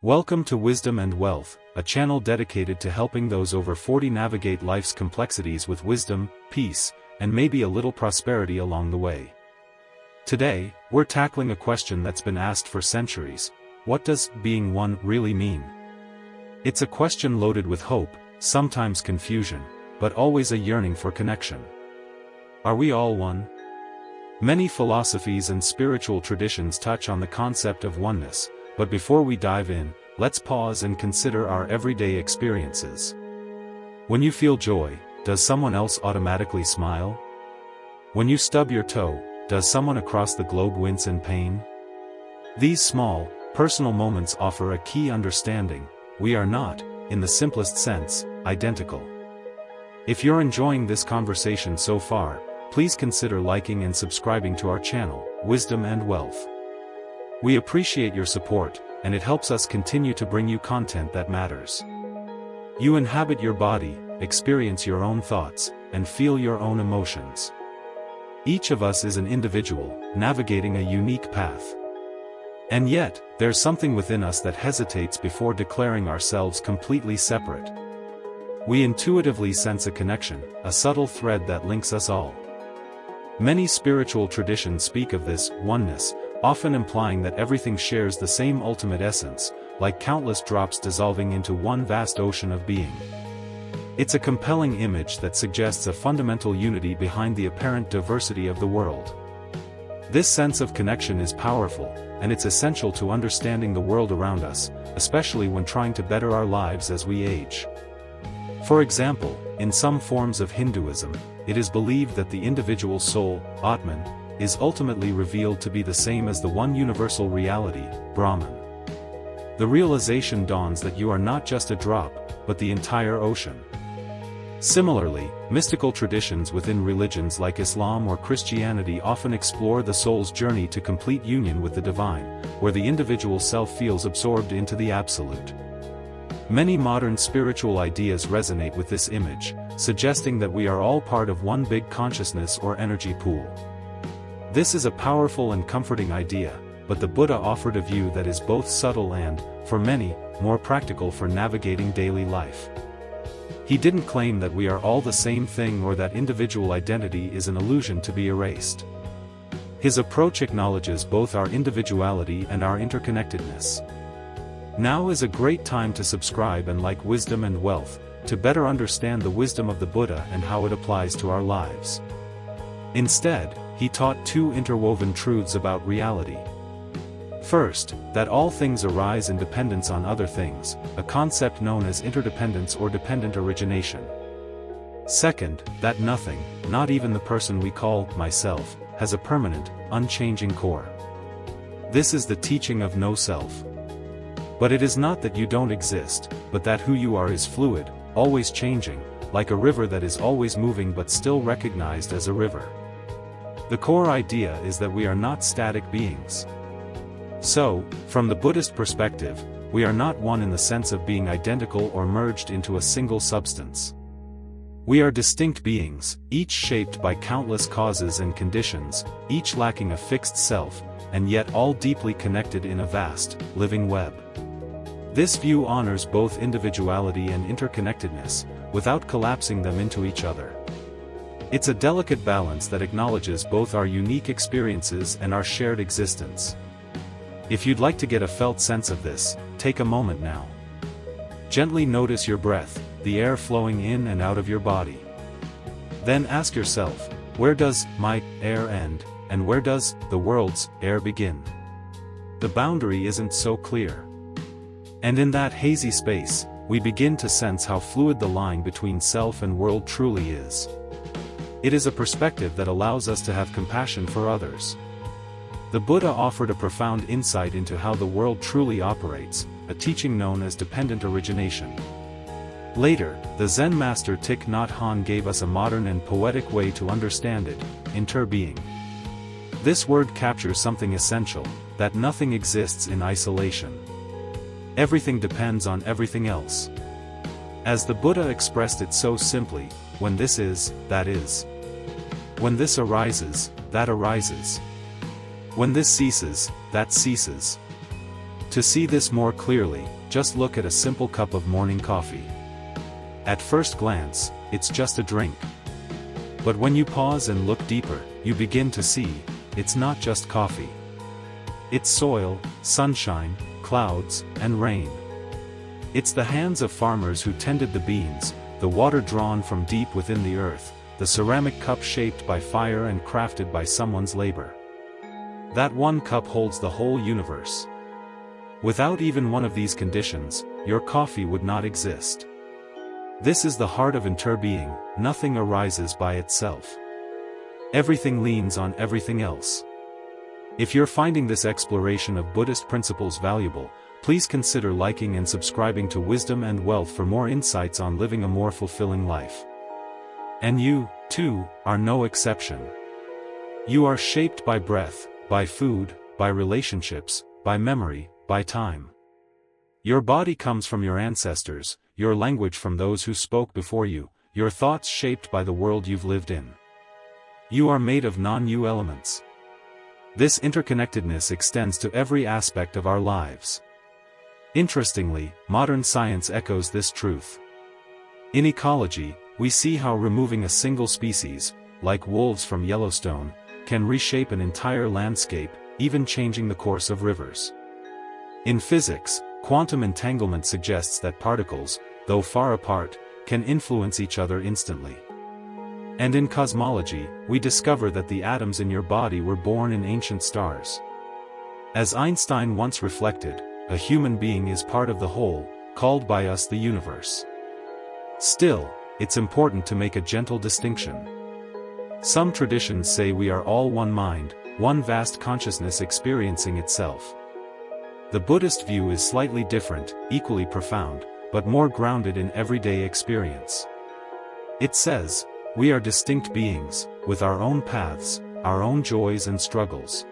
Welcome to Wisdom and Wealth, a channel dedicated to helping those over 40 navigate life's complexities with wisdom, peace, and maybe a little prosperity along the way. Today, we're tackling a question that's been asked for centuries. What does being one really mean? It's a question loaded with hope, sometimes confusion, but always a yearning for connection. Are we all one? Many philosophies and spiritual traditions touch on the concept of oneness, but before we dive in, let's pause and consider our everyday experiences. When you feel joy, does someone else automatically smile? When you stub your toe, does someone across the globe wince in pain? These small, personal moments offer a key understanding: we are not, in the simplest sense, identical. If you're enjoying this conversation so far, please consider liking and subscribing to our channel, Wisdom and Wealth. We appreciate your support, and it helps us continue to bring you content that matters. You inhabit your body, experience your own thoughts, and feel your own emotions. Each of us is an individual, navigating a unique path. And yet, there's something within us that hesitates before declaring ourselves completely separate. We intuitively sense a connection, a subtle thread that links us all. Many spiritual traditions speak of this oneness, often implying that everything shares the same ultimate essence, like countless drops dissolving into one vast ocean of being. It's a compelling image that suggests a fundamental unity behind the apparent diversity of the world. This sense of connection is powerful, and it's essential to understanding the world around us, especially when trying to better our lives as we age. For example, in some forms of Hinduism, it is believed that the individual soul, Atman, is ultimately revealed to be the same as the one universal reality, Brahman. The realization dawns that you are not just a drop, but the entire ocean. Similarly, mystical traditions within religions like Islam or Christianity often explore the soul's journey to complete union with the divine, where the individual self feels absorbed into the absolute. Many modern spiritual ideas resonate with this image, suggesting that we are all part of one big consciousness or energy pool. This is a powerful and comforting idea, but the Buddha offered a view that is both subtle and, for many, more practical for navigating daily life. He didn't claim that we are all the same thing or that individual identity is an illusion to be erased. His approach acknowledges both our individuality and our interconnectedness. Now is a great time to subscribe and like Wisdom and Wealth, to better understand the wisdom of the Buddha and how it applies to our lives. Instead, he taught two interwoven truths about reality. First, that all things arise in dependence on other things, a concept known as interdependence or dependent origination. Second, that nothing, not even the person we call myself, has a permanent, unchanging core. This is the teaching of no self. But it is not that you don't exist, but that who you are is fluid, always changing, like a river that is always moving but still recognized as a river. The core idea is that we are not static beings. So, from the Buddhist perspective, we are not one in the sense of being identical or merged into a single substance. We are distinct beings, each shaped by countless causes and conditions, each lacking a fixed self, and yet all deeply connected in a vast, living web. This view honors both individuality and interconnectedness, without collapsing them into each other. It's a delicate balance that acknowledges both our unique experiences and our shared existence. If you'd like to get a felt sense of this, take a moment now. Gently notice your breath, the air flowing in and out of your body. Then ask yourself, where does my air end, and where does the world's air begin? The boundary isn't so clear. And in that hazy space, we begin to sense how fluid the line between self and world truly is. It is a perspective that allows us to have compassion for others. The Buddha offered a profound insight into how the world truly operates, a teaching known as dependent origination. Later, the Zen master Thich Nhat Hanh gave us a modern and poetic way to understand it: interbeing. This word captures something essential, that nothing exists in isolation. Everything depends on everything else. As the Buddha expressed it so simply, when this is, that is. When this arises, that arises. When this ceases, that ceases. To see this more clearly, just look at a simple cup of morning coffee. At first glance, it's just a drink. But when you pause and look deeper, you begin to see, it's not just coffee. It's soil, sunshine, clouds, and rain. It's the hands of farmers who tended the beans, the water drawn from deep within the earth, the ceramic cup shaped by fire and crafted by someone's labor. That one cup holds the whole universe. Without even one of these conditions, your coffee would not exist. This is the heart of interbeing. Nothing arises by itself. Everything leans on everything else. If you're finding this exploration of Buddhist principles valuable, please consider liking and subscribing to Wisdom and Wealth for more insights on living a more fulfilling life. And you, too, are no exception. You are shaped by breath, by food, by relationships, by memory, by time. Your body comes from your ancestors, your language from those who spoke before you, your thoughts shaped by the world you've lived in. You are made of non-you elements. This interconnectedness extends to every aspect of our lives. Interestingly, modern science echoes this truth. In ecology, we see how removing a single species, like wolves from Yellowstone, can reshape an entire landscape, even changing the course of rivers. In physics, quantum entanglement suggests that particles, though far apart, can influence each other instantly. And in cosmology, we discover that the atoms in your body were born in ancient stars. As Einstein once reflected, a human being is part of the whole, called by us the universe. Still, it's important to make a gentle distinction. Some traditions say we are all one mind, one vast consciousness experiencing itself. The Buddhist view is slightly different, equally profound, but more grounded in everyday experience. It says, we are distinct beings, with our own paths, our own joys and struggles.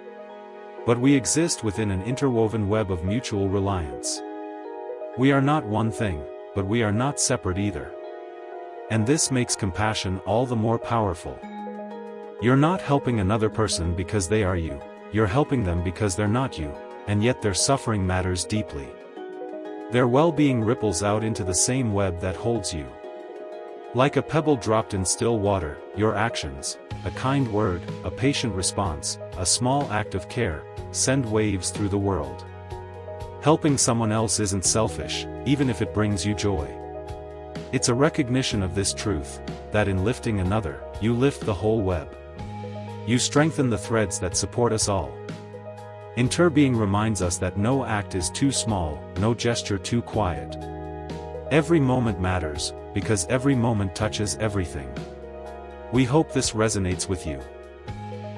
But we exist within an interwoven web of mutual reliance. We are not one thing, but we are not separate either. And this makes compassion all the more powerful. You're not helping another person because they are you, you're helping them because they're not you, and yet their suffering matters deeply. Their well-being ripples out into the same web that holds you. Like a pebble dropped in still water, your actions, a kind word, a patient response, a small act of care, send waves through the world. Helping someone else isn't selfish, even if it brings you joy. It's a recognition of this truth, that in lifting another, you lift the whole web. You strengthen the threads that support us all. Interbeing reminds us that no act is too small, no gesture too quiet. Every moment matters, because every moment touches everything. We hope this resonates with you.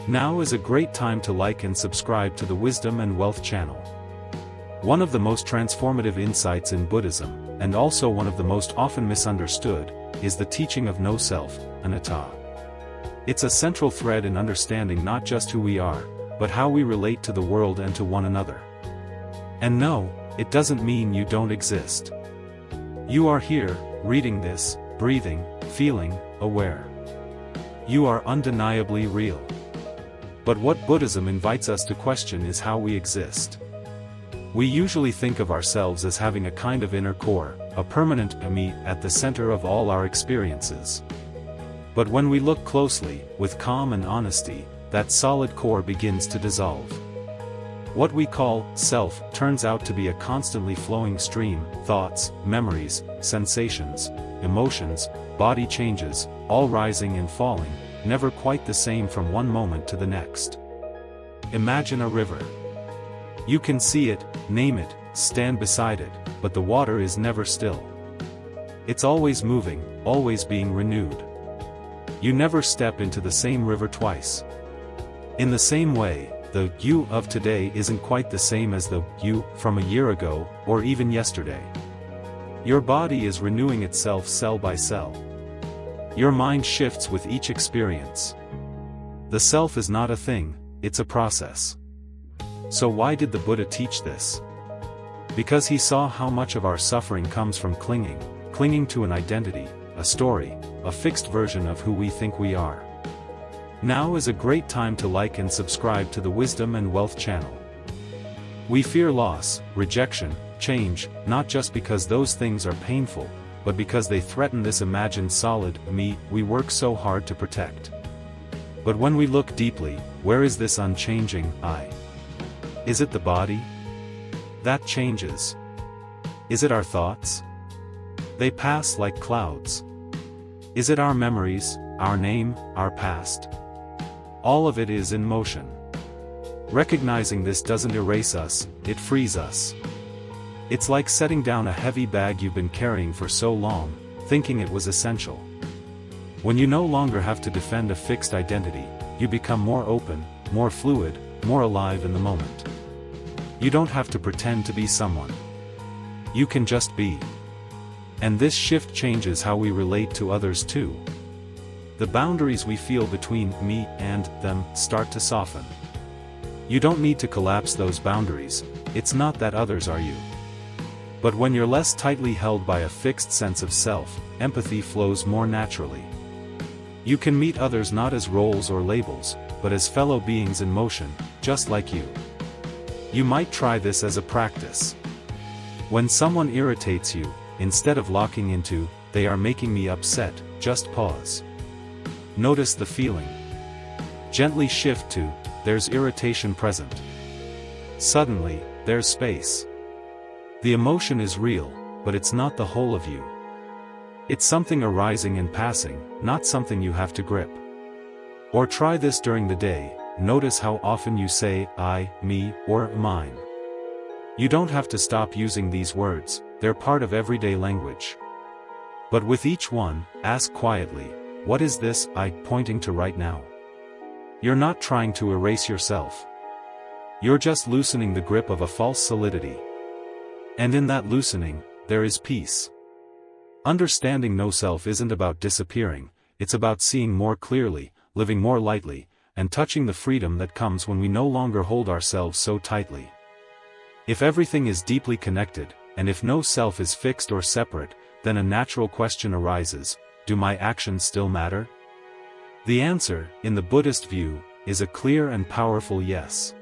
Now is a great time to like and subscribe to the Wisdom and Wealth channel. One of the most transformative insights in Buddhism, and also one of the most often misunderstood, is the teaching of no self, anatta. It's a central thread in understanding not just who we are, but how we relate to the world and to one another. And no, it doesn't mean you don't exist. You are here, reading this, breathing, feeling, aware. You are undeniably real. But what Buddhism invites us to question is how we exist. We usually think of ourselves as having a kind of inner core, a permanent me at the center of all our experiences. But when we look closely, with calm and honesty, that solid core begins to dissolve. What we call self turns out to be a constantly flowing stream, thoughts, memories, sensations, emotions, body changes, all rising and falling, never quite the same from one moment to the next. Imagine a river. You can see it, name it, stand beside it, but the water is never still. It's always moving, always being renewed. You never step into the same river twice. In the same way, the you of today isn't quite the same as the you from a year ago, or even yesterday. Your body is renewing itself cell by cell. Your mind shifts with each experience. The self is not a thing, it's a process. So why did the Buddha teach this? Because he saw how much of our suffering comes from clinging to an identity, a story, a fixed version of who we think we are. Now is a great time to like and subscribe to the Wisdom and Wealth channel. We fear loss, rejection, change, not just because those things are painful, but because they threaten this imagined solid me we work so hard to protect. But when we look deeply, where is this unchanging I? Is it the body? That changes. Is it our thoughts? They pass like clouds. Is it our memories, our name, our past? All of it is in motion. Recognizing this doesn't erase us, it frees us. It's like setting down a heavy bag you've been carrying for so long, thinking it was essential. When you no longer have to defend a fixed identity, you become more open, more fluid, more alive in the moment. You don't have to pretend to be someone. You can just be. And this shift changes how we relate to others too. The boundaries we feel between me and them start to soften. You don't need to collapse those boundaries, it's not that others are you. But when you're less tightly held by a fixed sense of self, empathy flows more naturally. You can meet others not as roles or labels, but as fellow beings in motion, just like you. You might try this as a practice. When someone irritates you, instead of locking into, "they are making me upset," just pause. Notice the feeling. Gently shift to, "there's irritation present." Suddenly, there's space. The emotion is real, but it's not the whole of you. It's something arising and passing, not something you have to grip. Or try this during the day, notice how often you say, "I," "me," or "mine." You don't have to stop using these words, they're part of everyday language. But with each one, ask quietly, what is this I pointing to right now? You're not trying to erase yourself. You're just loosening the grip of a false solidity. And in that loosening, there is peace. Understanding no self isn't about disappearing, it's about seeing more clearly, living more lightly, and touching the freedom that comes when we no longer hold ourselves so tightly. If everything is deeply connected, and if no self is fixed or separate, then a natural question arises, do my actions still matter? The answer, in the Buddhist view, is a clear and powerful yes.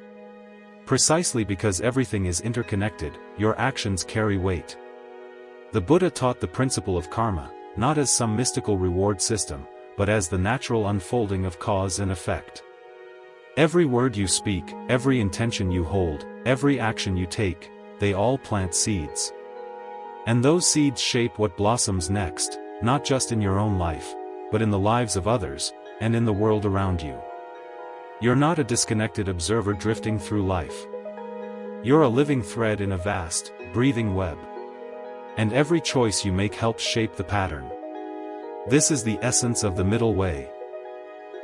Precisely because everything is interconnected, your actions carry weight. The Buddha taught the principle of karma, not as some mystical reward system, but as the natural unfolding of cause and effect. Every word you speak, every intention you hold, every action you take, they all plant seeds. And those seeds shape what blossoms next, not just in your own life, but in the lives of others, and in the world around you. You're not a disconnected observer drifting through life. You're a living thread in a vast, breathing web. And every choice you make helps shape the pattern. This is the essence of the middle way.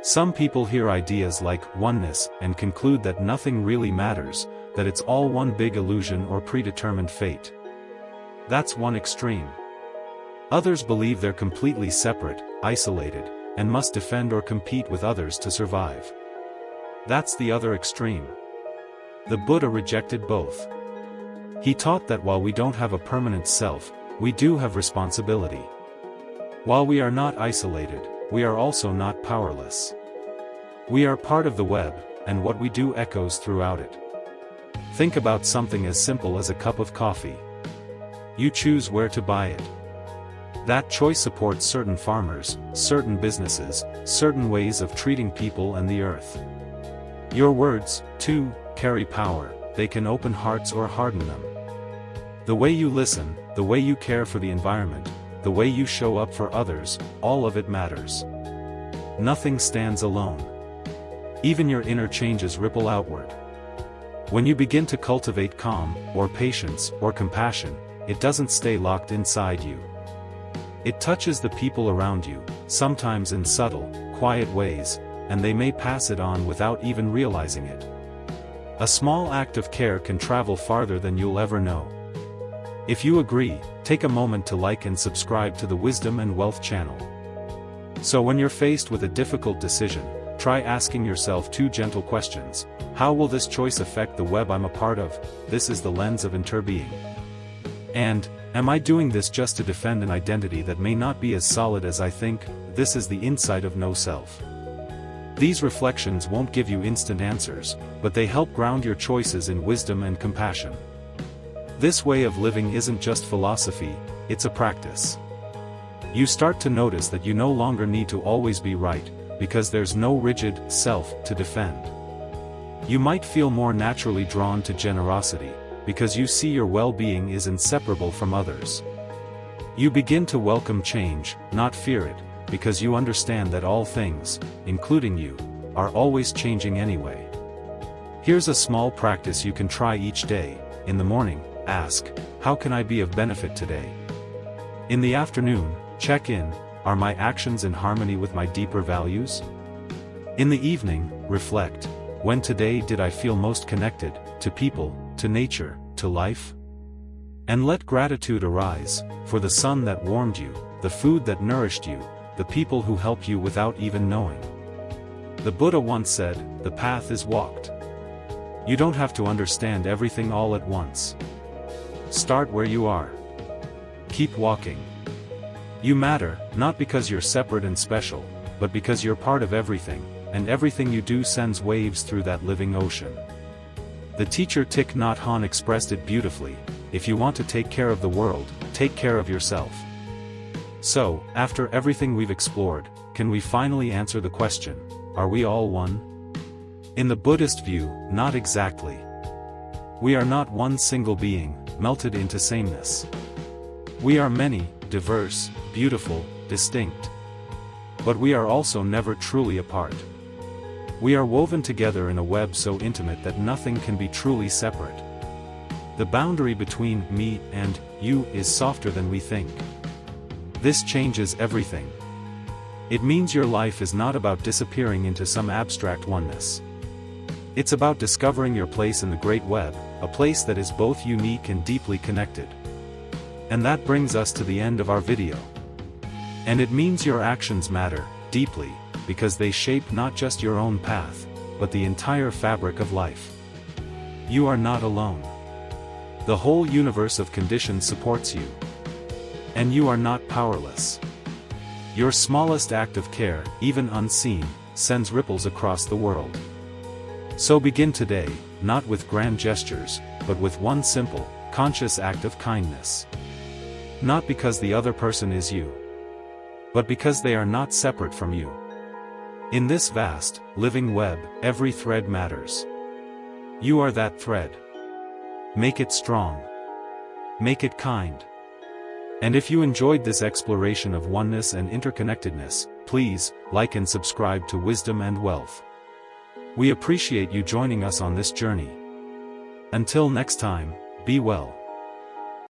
Some people hear ideas like oneness and conclude that nothing really matters, that it's all one big illusion or predetermined fate. That's one extreme. Others believe they're completely separate, isolated, and must defend or compete with others to survive. That's the other extreme. The Buddha rejected both. He taught that while we don't have a permanent self, we do have responsibility. While we are not isolated, we are also not powerless. We are part of the web, and what we do echoes throughout it. Think about something as simple as a cup of coffee. You choose where to buy it. That choice supports certain farmers, certain businesses, certain ways of treating people and the earth. Your words, too, carry power, they can open hearts or harden them. The way you listen, the way you care for the environment, the way you show up for others, all of it matters. Nothing stands alone. Even your inner changes ripple outward. When you begin to cultivate calm, or patience, or compassion, it doesn't stay locked inside you. It touches the people around you, sometimes in subtle, quiet ways, and they may pass it on without even realizing it. A small act of care can travel farther than you'll ever know. If you agree, take a moment to like and subscribe to the Wisdom and Wealth channel. So when you're faced with a difficult decision, try asking yourself two gentle questions. How will this choice affect the web I'm a part of? This is the lens of interbeing. And, am I doing this just to defend an identity that may not be as solid as I think? This is the insight of no self. These reflections won't give you instant answers, but they help ground your choices in wisdom and compassion. This way of living isn't just philosophy, it's a practice. You start to notice that you no longer need to always be right, because there's no rigid self to defend. You might feel more naturally drawn to generosity, because you see your well-being is inseparable from others. You begin to welcome change, not fear it, because you understand that all things, including you, are always changing anyway. Here's a small practice you can try each day. In the morning, ask, how can I be of benefit today? In the afternoon, check in, are my actions in harmony with my deeper values? In the evening, reflect, when today did I feel most connected, to people, to nature, to life? And let gratitude arise, for the sun that warmed you, the food that nourished you, the people who help you without even knowing. The Buddha once said, the path is walked. You don't have to understand everything all at once. Start where you are. Keep walking. You matter, not because you're separate and special, but because you're part of everything, and everything you do sends waves through that living ocean. The teacher Thich Nhat Hanh expressed it beautifully, if you want to take care of the world, take care of yourself. So, after everything we've explored, can we finally answer the question, are we all one? In the Buddhist view, not exactly. We are not one single being, melted into sameness. We are many, diverse, beautiful, distinct. But we are also never truly apart. We are woven together in a web so intimate that nothing can be truly separate. The boundary between me and you is softer than we think. This changes everything. It means your life is not about disappearing into some abstract oneness. It's about discovering your place in the great web, a place that is both unique and deeply connected. And that brings us to the end of our video. And it means your actions matter, deeply, because they shape not just your own path, but the entire fabric of life. You are not alone. The whole universe of conditions supports you. And you are not powerless. Your smallest act of care, even unseen, sends ripples across the world. So begin today, not with grand gestures, but with one simple, conscious act of kindness. Not because the other person is you, but because they are not separate from you. In this vast, living web, every thread matters. You are that thread. Make it strong. Make it kind. And if you enjoyed this exploration of oneness and interconnectedness, please, like and subscribe to Wisdom and Wealth. We appreciate you joining us on this journey. Until next time, be well.